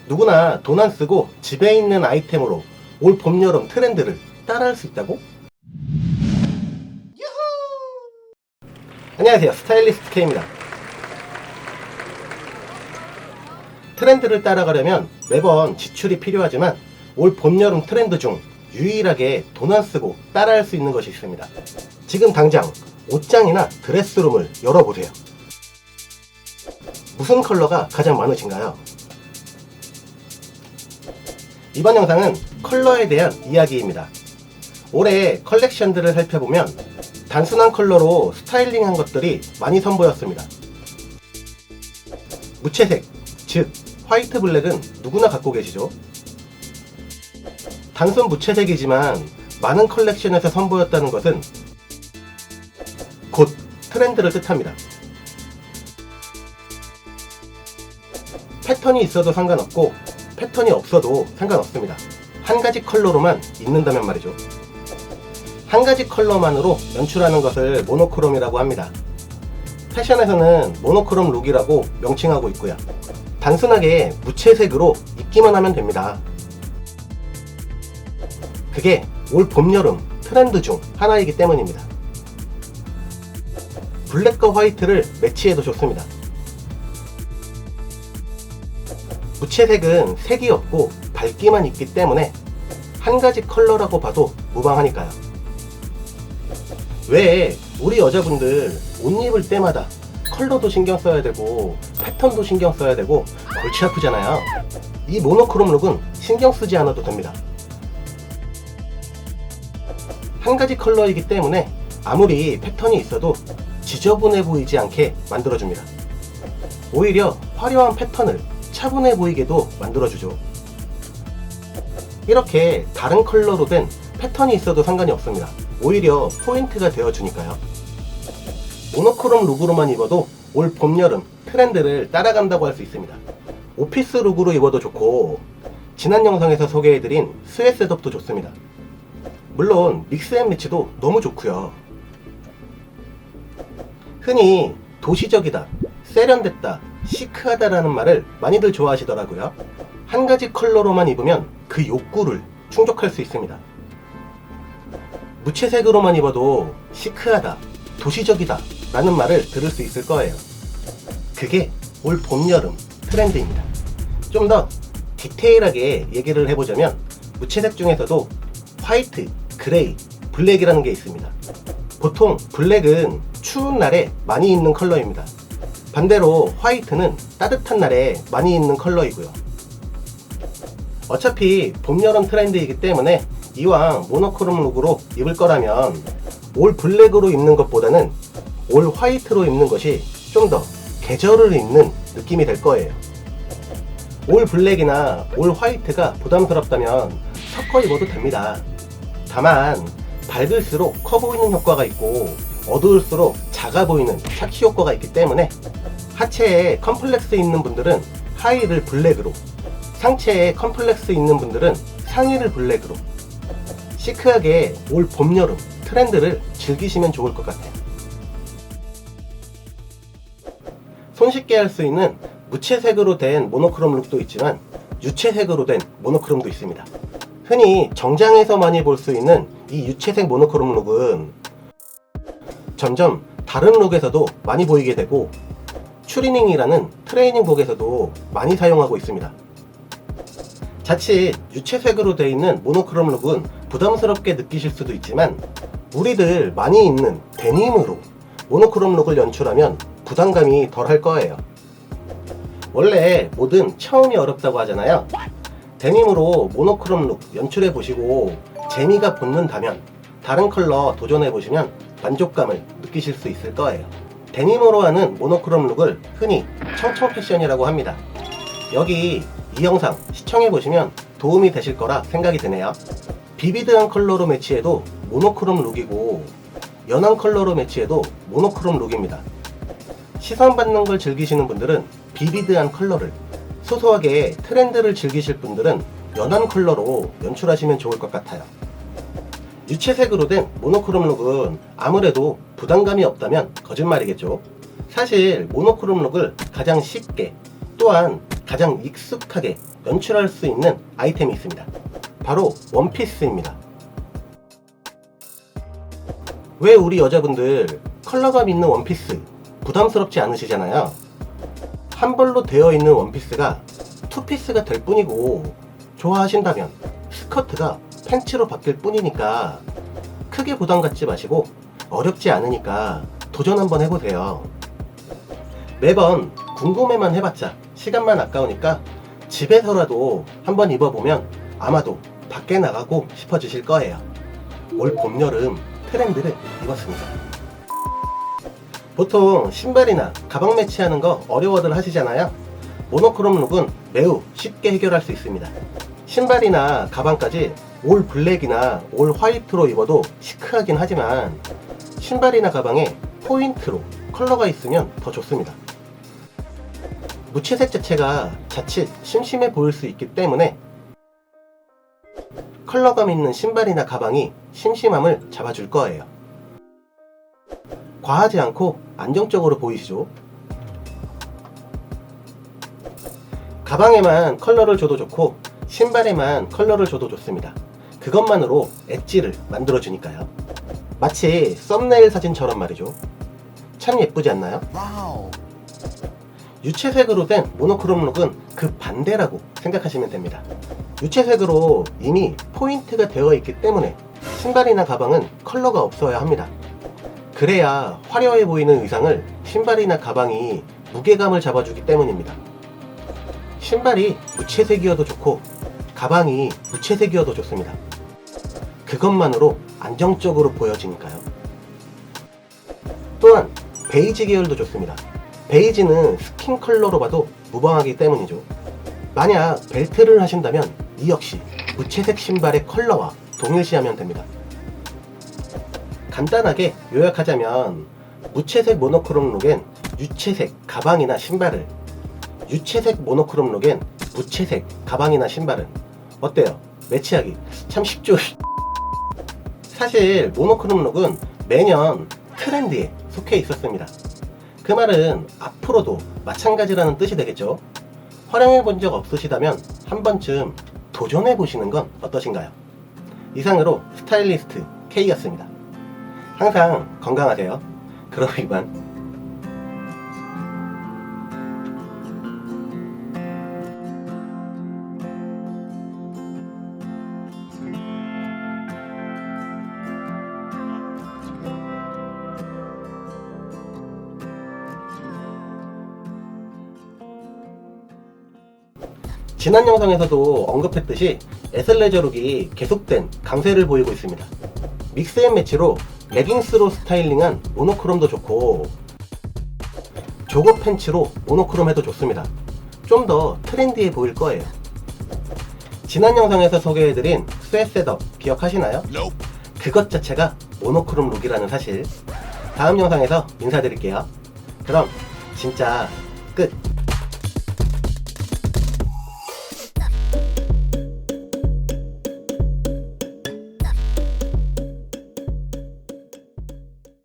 누구나 돈 안 쓰고 집에 있는 아이템으로 올 봄, 여름 트렌드를 따라할 수 있다고? 안녕하세요, 스타일리스트 K입니다. 트렌드를 따라가려면 매번 지출이 필요하지만 올 봄, 여름 트렌드 중 유일하게 돈 안 쓰고 따라할 수 있는 것이 있습니다. 지금 당장 옷장이나 드레스룸을 열어보세요. 무슨 컬러가 가장 많으신가요? 이번 영상은 컬러에 대한 이야기입니다. 올해 컬렉션들을 살펴보면 단순한 컬러로 스타일링한 것들이 많이 선보였습니다. 무채색, 즉 화이트 블랙은 누구나 갖고 계시죠? 단순 무채색이지만 많은 컬렉션에서 선보였다는 것은 곧 트렌드를 뜻합니다. 패턴이 있어도 상관없고 패턴이 없어도 상관없습니다. 한 가지 컬러로만 입는다면 말이죠. 한 가지 컬러만으로 연출하는 것을 모노크롬이라고 합니다. 패션에서는 모노크롬 룩이라고 명칭하고 있고요. 단순하게 무채색으로 입기만 하면 됩니다. 그게 올 봄, 여름 트렌드 중 하나이기 때문입니다. 블랙과 화이트를 매치해도 좋습니다. 무채색은 색이 없고 밝기만 있기 때문에 한 가지 컬러라고 봐도 무방하니까요. 왜 우리 여자분들 옷 입을 때마다 컬러도 신경 써야 되고 패턴도 신경 써야 되고 골치 아프잖아요. 이 모노크롬 룩은 신경 쓰지 않아도 됩니다. 한 가지 컬러이기 때문에 아무리 패턴이 있어도 지저분해 보이지 않게 만들어줍니다. 오히려 화려한 패턴을 차분해 보이게도 만들어주죠. 이렇게 다른 컬러로 된 패턴이 있어도 상관이 없습니다. 오히려 포인트가 되어주니까요. 모노크롬 룩으로만 입어도 올 봄, 여름 트렌드를 따라간다고 할 수 있습니다. 오피스 룩으로 입어도 좋고 지난 영상에서 소개해드린 스웨 셋업도 좋습니다. 물론 믹스앤매치도 너무 좋고요. 흔히 도시적이다, 세련됐다, 시크하다라는 말을 많이들 좋아하시더라고요. 한 가지 컬러로만 입으면 그 욕구를 충족할 수 있습니다. 무채색으로만 입어도 시크하다, 도시적이다 라는 말을 들을 수 있을 거예요. 그게 올 봄, 여름 트렌드입니다. 좀 더 디테일하게 얘기를 해보자면 무채색 중에서도 화이트, 그레이, 블랙이라는 게 있습니다. 보통 블랙은 추운 날에 많이 입는 컬러입니다. 반대로 화이트는 따뜻한 날에 많이 입는 컬러이고요. 어차피 봄, 여름 트렌드이기 때문에 이왕 모노크롬 룩으로 입을 거라면 올 블랙으로 입는 것보다는 올 화이트로 입는 것이 좀 더 계절을 입는 느낌이 될 거예요. 올 블랙이나 올 화이트가 부담스럽다면 섞어 입어도 됩니다. 다만 밝을수록 커 보이는 효과가 있고 어두울수록 작아 보이는 착시 효과가 있기 때문에 하체에 컴플렉스 있는 분들은 하의를 블랙으로, 상체에 컴플렉스 있는 분들은 상의를 블랙으로 시크하게 올 봄, 여름 트렌드를 즐기시면 좋을 것 같아요. 손쉽게 할 수 있는 무채색으로 된 모노크롬 룩도 있지만 유채색으로 된 모노크롬도 있습니다. 흔히 정장에서 많이 볼 수 있는 이 유채색 모노크롬 룩은 점점 다른 룩에서도 많이 보이게 되고 추리닝이라는 트레이닝복에서도 많이 사용하고 있습니다. 자칫 유채색으로 되어 있는 모노크롬 룩은 부담스럽게 느끼실 수도 있지만 우리들 많이 입는 데님으로 모노크롬 룩을 연출하면 부담감이 덜 할 거예요. 원래 뭐든 처음이 어렵다고 하잖아요. 데님으로 모노크롬 룩 연출해 보시고 재미가 붙는다면 다른 컬러 도전해 보시면 만족감을 느끼실 수 있을 거예요. 데님으로 하는 모노크롬 룩을 흔히 청청 패션이라고 합니다. 여기 이 영상 시청해 보시면 도움이 되실 거라 생각이 드네요. 비비드한 컬러로 매치해도 모노크롬 룩이고 연한 컬러로 매치해도 모노크롬 룩입니다. 시선 받는 걸 즐기시는 분들은 비비드한 컬러를, 소소하게 트렌드를 즐기실 분들은 연한 컬러로 연출하시면 좋을 것 같아요. 유채색으로 된 모노크롬 룩은 아무래도 부담감이 없다면 거짓말이겠죠. 사실 모노크롬 룩을 가장 쉽게 또한 가장 익숙하게 연출할 수 있는 아이템이 있습니다. 바로 원피스입니다. 왜 우리 여자분들 컬러감 있는 원피스 부담스럽지 않으시잖아요. 한 벌로 되어 있는 원피스가 투피스가 될 뿐이고, 좋아하신다면 스커트가 팬츠로 바뀔 뿐이니까 크게 부담 갖지 마시고 어렵지 않으니까 도전 한번 해보세요. 매번 궁금해만 해봤자 시간만 아까우니까 집에서라도 한번 입어보면 아마도 밖에 나가고 싶어지실 거예요. 올 봄, 여름 트렌드를 입었습니다. 보통 신발이나 가방 매치하는 거 어려워들 하시잖아요. 모노크롬 룩은 매우 쉽게 해결할 수 있습니다. 신발이나 가방까지 올 블랙이나 올 화이트로 입어도 시크하긴 하지만 신발이나 가방에 포인트로 컬러가 있으면 더 좋습니다. 무채색 자체가 자칫 심심해 보일 수 있기 때문에 컬러감 있는 신발이나 가방이 심심함을 잡아줄 거예요. 과하지 않고 안정적으로 보이시죠? 가방에만 컬러를 줘도 좋고 신발에만 컬러를 줘도 좋습니다. 그것만으로 엣지를 만들어주니까요. 마치 썸네일 사진처럼 말이죠. 참 예쁘지 않나요? 와우. 유채색으로 된 모노크롬 룩은 그 반대라고 생각하시면 됩니다. 유채색으로 이미 포인트가 되어 있기 때문에 신발이나 가방은 컬러가 없어야 합니다. 그래야 화려해 보이는 의상을 신발이나 가방이 무게감을 잡아주기 때문입니다. 신발이 무채색이어도 좋고 가방이 무채색이어도 좋습니다. 그것만으로 안정적으로 보여지니까요. 또한 베이지 계열도 좋습니다. 베이지는 스킨 컬러로 봐도 무방하기 때문이죠. 만약 벨트를 하신다면 이 역시 무채색 신발의 컬러와 동일시하면 됩니다. 간단하게 요약하자면 무채색 모노크롬 룩엔 유채색 가방이나 신발을, 유채색 모노크롬 룩엔 무채색 가방이나 신발은 어때요? 매치하기 참 쉽죠? 사실 모노크롬 룩은 매년 트렌드에 속해 있었습니다. 그 말은 앞으로도 마찬가지라는 뜻이 되겠죠. 활용해 본 적 없으시다면 한 번쯤 도전해 보시는 건 어떠신가요? 이상으로 스타일리스트 K였습니다. 항상 건강하세요. 그럼 이만. 지난 영상에서도 언급했듯이 애슬레저 룩이 계속된 강세를 보이고 있습니다. 믹스앤매치로 레깅스로 스타일링한 모노크롬도 좋고 조거 팬츠로 모노크롬 해도 좋습니다. 좀 더 트렌디해 보일 거예요. 지난 영상에서 소개해드린 스웨트 셋업 기억하시나요? 그것 자체가 모노크롬 룩이라는 사실. 다음 영상에서 인사드릴게요. 그럼 진짜 끝!